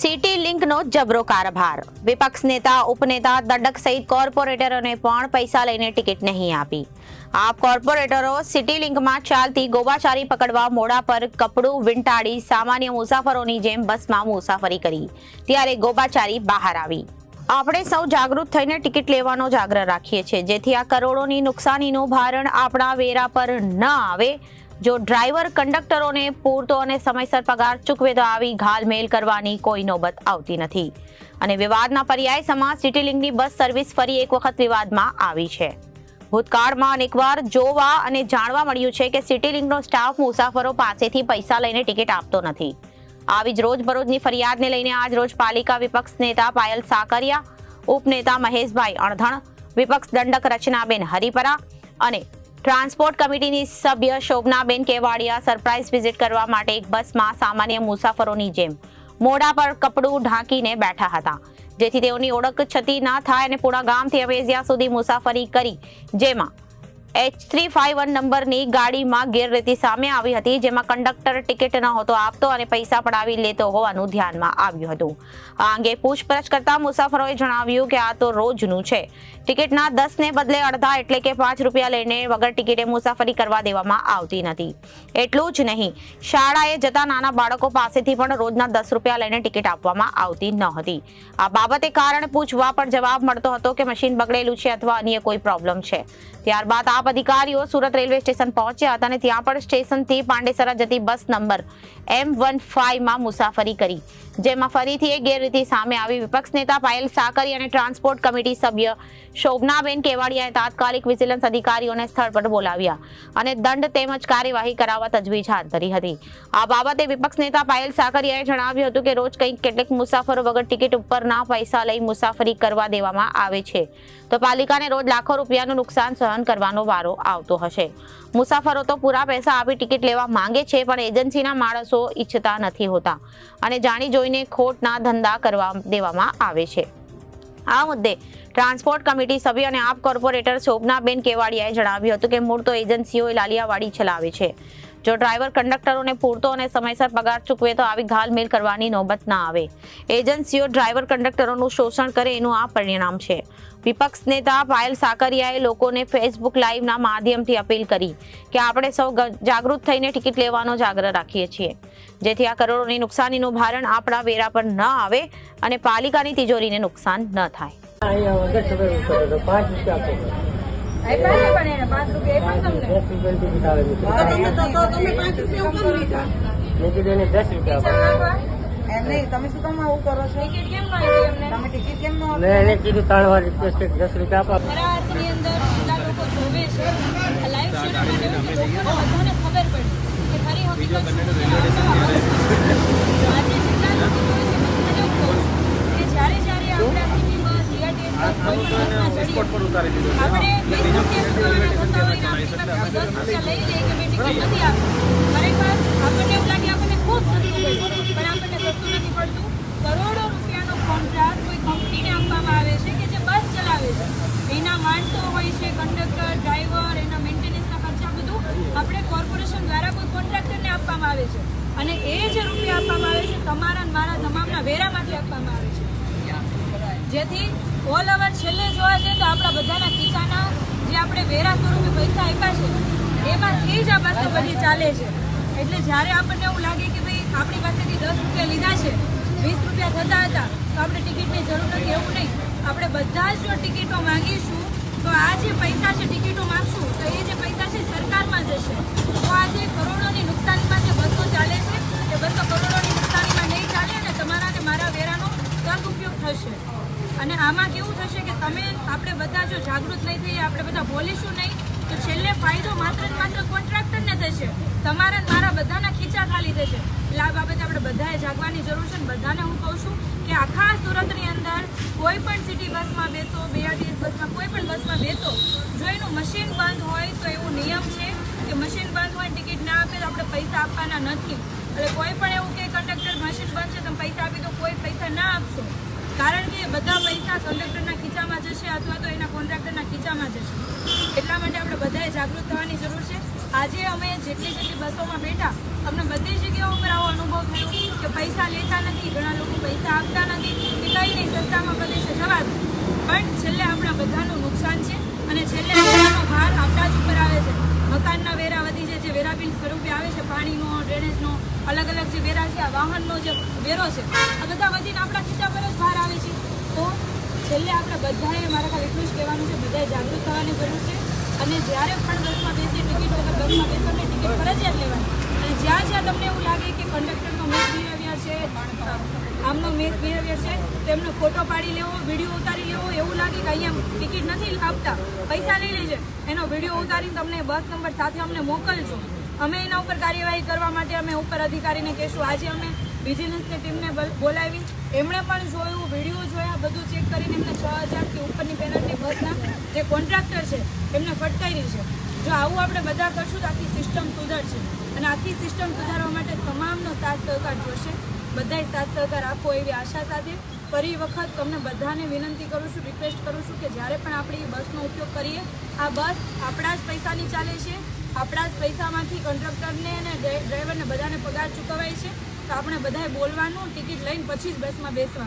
City લિંકનો જબરો કારભાર. વિપક્ષ નેતા ઉપનેતા દડક સહિત કોર્પોરેટરોને પણ પૈસા લઈને ટિકિટ નહીં આપી. આપ કોર્પોરેટરો સિટી લિંકમાં ચાલતી ગોબાચારી પકડવા મોડા પર કપડું વીંટાળી સામાન્ય મુસાફરોની જેમ બસમાં મુસાફરી કરી ત્યારે ગોબાચારી બહાર આવી. આપણે સૌ જાગૃત થઈને ટિકિટ લેવાનો જ આગ્રહ રાખીએ છીએ, જેથી આ કરોડોની નુકસાનીનું ભારણ આપણા વેરા પર ન આવે. જો ડ્રાઈવર કંડક્ટરોને પૂરતો અને સમયસર પગાર ચૂકવે તો આવી ઘાલમેલ કરવાની કોઈ નોબત આવતી નથી. અને વિવાદના પર્યાય સમા સિટી લિંકની બસ સર્વિસ ફરી એક વખત વિવાદમાં આવી છે. ભૂતકાળમાં અનેકવાર જોવા અને જાણવા મળ્યું છે કે સિટી લિંકનો સ્ટાફ મુસાફરો પાસેથી પૈસા લઈને ટિકિટ આપતો નથી. આવી જ રોજબરોજની ફરિયાદને લઈને આજ રોજ પાલિકા વિપક્ષ નેતા પાયલ સાકરિયા, ઉપનેતા મહેશભાઈ અણધણ, વિપક્ષ દંડક રચનાબેન હરિપરા અને ટ્રાન્સપોર્ટ કમિટીની સભ્ય શોભનાબેન કેવાડિયા સરપ્રાઇઝ વિઝિટ કરવા માટે એક બસમાં સામાન્ય મુસાફરોની જેમ મોઢા પર કપડું ઢાંકીને બેઠા હતા, જેથી તેઓની ઓળખ છતી ના થાય અને પૂણા ગામથી અવેજિયા સુધી મુસાફરી કરી, જેમાં H351 નંબરની ગાડીમાં ગેરરીતિ સામે આવી હતી, જેમાં કંડક્ટર ટિકિટ નહોતો આપતો અને પૈસા પડાવી લેતો હોવાનું ધ્યાનમાં આવ્યું હતું. આ અંગે પૂછપરછ કરતા મુસાફરોએ જણાવ્યું કે આ તો રોજનું છે. ટિકિટના 10 ને બદલે અડધા એટલે કે 5 રૂપિયા લઈને વગર ટિકિટે મુસાફરી કરવા દેવામાં આવતી નથી. એટલું જ નહીં, શાળાએ જતા નાના બાળકો પાસેથી પણ રોજના 10 રૂપિયા લઈને ટિકિટ આપવામાં આવતી ન હતી. આ બાબતે કારણ પૂછવા પર જવાબ મળતો હતો કે મશીન બગડેલું છે અથવા અન્ય કોઈ પ્રોબ્લેમ છે. ત્યારબાદ આપ અધિકારીઓ સુરત રેલવે સ્ટેશન પહોંચ્યા હતા અને ત્યાં પણ સ્ટેશનથી પાંડેસરા જતી બસ નંબર M15 માં મુસાફરી કરી, જેમાં ફરીથી એક ગેરરીતિ સામે આવી. વિપક્ષ નેતા પાયલ સાકરી અને ટ્રાન્સપોર્ટ કમિટી સભ્ય શોભનાબેન કેવાડિયાએ તાત્કાલિક વિજિલન્સ અધિકારીઓને સ્થળ પર બોલાવ્યા અને દંડ તેમજ કાર્યવાહી કરાવવા તજવીજ હાથ ધરી હતી. આ બાબતે વિપક્ષ નેતા પાયલ સાકરિયાએ જણાવ્યું હતું કે રોજ કેટલીક મુસાફરો વગર ટિકિટ ઉપરના પૈસા લઈ મુસાફરી કરવા દેવામાં આવે છે, તો પાલિકાને રોજ લાખો રૂપિયાનું નુકસાન સહન કરવાનો વારો આવતો હશે. મુસાફરો તો પૂરા પૈસા આપી ટિકિટ લેવા માંગે છે, પણ એજન્સીના માણસો ઈચ્છતા નથી હોતા અને જાણી જોઈને ખોટના ધંધા કરવા દેવામાં આવે છે. આ મુદ્દે ટ્રાન્સપોર્ટ કમિટી સભ્ય અને આપ કોર્પોરેટર શોભનાબેન કેવાડિયાએ જણાવ્યું હતું કે મૂળ તો એજન્સીઓ લાલિયાવાડી ચલાવે છે. જો ડ્રાઈવર કંડક્ટરોને પૂરતો અને સમયસર પગાર ચૂકવે તો આવી ઘાલમેલ કરવાની નોબત ના આવે. એજન્સીઓ ડ્રાઈવર કંડક્ટરોનું શોષણ કરે એનું આ પરિણામ છે. વિપક્ષ નેતા પાયલ સાકરિયાએ લોકોને ફેસબુક લાઈવના માધ્યમથી અપીલ કરી કે આપણે સૌ જાગૃત થઈને ટિકિટ લેવાનો જ આગ્રહ રાખીએ છીએ, જેથી આ કરોડોની નુકસાનીનું ભારણ આપણા વેરા પર ન આવે અને પાલિકાની તિજોરીને નુકસાન ન થાય. તમે શું કામ આવું કરો છો? ટિકિટ કેમ ન આપી એમને? તમે ટિકિટ કેમ ન આપી? મેં કીધું 3 વાર રિક્વેસ્ટ કરી 10 રૂપિયા આપો. ગુજરાતની અંદર કેટલા લોકો જોવે છે આ લાઈવ સ્ટ્રીમિંગ માટે કે લોકોને બધાને ખબર પડી કે ખરી હકીકત શું છે. આજે જેટલા લોકો જોવે છે બધાને હું કહું છું કે જ્યારે આપણે સિટી બસ બીઆરટીએસ બસ કોઈ પણ બસમાં ચડીએ આપણે 20 રૂપિયા ચૂકવવાના થતા હોય ને આપણી પાસે 10 રૂપિયા લઈ લઈએ કે મેં ટિકિટ નથી આપી. ખરેખર આપણને એવું લાગે આપણને ખૂબ સસ્તું પડ્યું, પણ આપણને સસ્તું નથી પડતું. કરોડો રૂપિયાનો કોન્ટ્રાક્ટ કોઈ કંપનીને આપવામાં આવે છે કે જે બસ ચલાવે છે. એના માણસો હોય છે, કંડક્ટર, ડ્રાઈવર, એના મેન્ટેનન્સના ખર્ચા બધું આપણે કોર્પોરેશન દ્વારા કોઈ કોન્ટ્રાક્ટરને આપવામાં આવે છે અને એ જે રૂપિયા આપવામાં આવે છે તમારા અને મારા તમામના વેરામાંથી આપવામાં આવે છે, જેથી ઓલ ઓવર છેલ્લે જોવા જઈએ તો આપણા બધાના ખીચાના જે આપણે વેરા સ્વરૂપે પૈસા આપ્યા છે એમાંથી જ આ બસો બધી ચાલે છે. એટલે જ્યારે આપણને એવું લાગે કે ભાઈ આપણી પાસેથી 10 રૂપિયા લીધા છે, 20 રૂપિયા થતા હતા તો આપણે ટિકિટની જરૂર નથી, એવું નહીં. આપણે બધા જ જો ટિકિટો માંગીશું તો આ જે પૈસા છે ટિકિટો માંગશું તો એ જે પૈસા છે સરકારમાં જશે. તો આ જે કરોડોની નુકસાનીમાં જે બસો ચાલે છે એ બસો કરોડોની નુકસાનીમાં નહીં ચાલે અને તમારા અને મારા વેરાનો સદુપયોગ થશે. અને આમાં કેવું થશે કે આપણે બધા જો જાગૃત નહીં થઈએ, આપણે બધા બોલીશું નહીં તો છેલ્લે ફાયદો માત્ર ને માત્ર કોન્ટ્રાક્ટરને થશે, તમારા અને મારા બધાના ખીચા ખાલી થશે. એટલે આ બાબતે આપણે બધાએ જાગવાની જરૂર છે. બધાને હું કહું છું કે આખા સુરતની અંદર કોઈ પણ સિટી બસમાં બેસો, બીઆરટીએસ બસમાં કોઈ પણ બસમાં બેસો, જો એનું મશીન બંધ હોય તો એવું નિયમ છે કે મશીન બંધ હોય ટિકિટ ના આપે તો આપણે પૈસા આપવાના નથી. એટલે કોઈ પણ એવું કે કંડક્ટર મશીન બંધ છે તમે પૈસા આપી તો કોઈ પૈસા ના આપશો, કારણ કે બધા પૈસા કંડક્ટરના ખીચામાં જશે અથવા તો એના કોન્ટ્રાક્ટરના ખીચામાં જશે. એટલા માટે આપણે બધાએ જાગૃત થવાની જરૂર છે. આજે અમે જેટલી બસોમાં બેઠા અમને બધી જગ્યાઓ પર આવો અનુભવ થયો કે પૈસા લેતા નથી, ઘણા લોકો પૈસા રસ્તામાં પ્રદેશે જવા દો, પણ છેલ્લે આપણા બધાનું નુકસાન છે અને છેલ્લે બધાનો ભાર આપણા જ ઉપર આવે છે. મકાનના વેરા વધી છે, જે વેરા બિલ સ્વરૂપે આવે છે, પાણીનો, ડ્રેનેજનો, અલગ અલગ જે વેરા છે, આ વાહનનો જે વેરો છે, આ બધા વધીને આપણા ખીચા પર જ ભાર આવે છે. તો છેલ્લે આપણે બધાએ, મારે ખાલી એટલું જ કહેવાનું છે, બધાએ જાગૃત થવાની જરૂર છે. અને જ્યારે પણ બસમાં બેસીએ, ટિકિટ વગર બસમાં બેસોને ટિકિટ ફરજિયાત લેવાની. અને જ્યાં જ્યાં તમને એવું લાગે કે કંડક્ટરનો મિસબિહેવિયર છે, આમનો મિસબિહેવિયર છે, તેમનો ફોટો પાડી લેવો, વિડીયો ઉતારી લેવો. એવું લાગે કે અહીંયા ટિકિટ નથી આપતા, પૈસા લઈ લેજે, એનો વિડીયો ઉતારીને તમને બસ નંબર સાથે અમને મોકલજો. અમે એના ઉપર કાર્યવાહી કરવા માટે અમે ઉપર અધિકારીને કહેશું. આજે અમે વિજિલન્સની ટીમને બોલાવી, એમણે પણ જોયું, વિડીયો જોયા, બધું ચેક કરીને એમને 6000થી ઉપરની પેનલ્ટી બસના જે કોન્ટ્રાક્ટર છે એમને ફટકારી છે. જો આવું આપણે બધા કરશું તો આખી સિસ્ટમ સુધરશે. અને આખી સિસ્ટમ સુધારવા માટે તમામનો સાથ સહકાર જોશે. બધાય સાથ સહકાર આપો એવી આશા સાથે ફરી વખત તમને બધાને વિનંતી કરું છું, રિક્વેસ્ટ કરું છું કે જ્યારે પણ આપણે બસનો ઉપયોગ કરીએ, આ બસ આપણા જ પૈસાની ચાલે છે, આપણા જ પૈસામાંથી કંડક્ટરને અને ડ્રાઈવરને બધાને પગાર ચૂકવાય છે. તો આપણે બધાએ બોલવાનું, ટિકિટ લઈને પછી જ બસમાં બેસવાનું.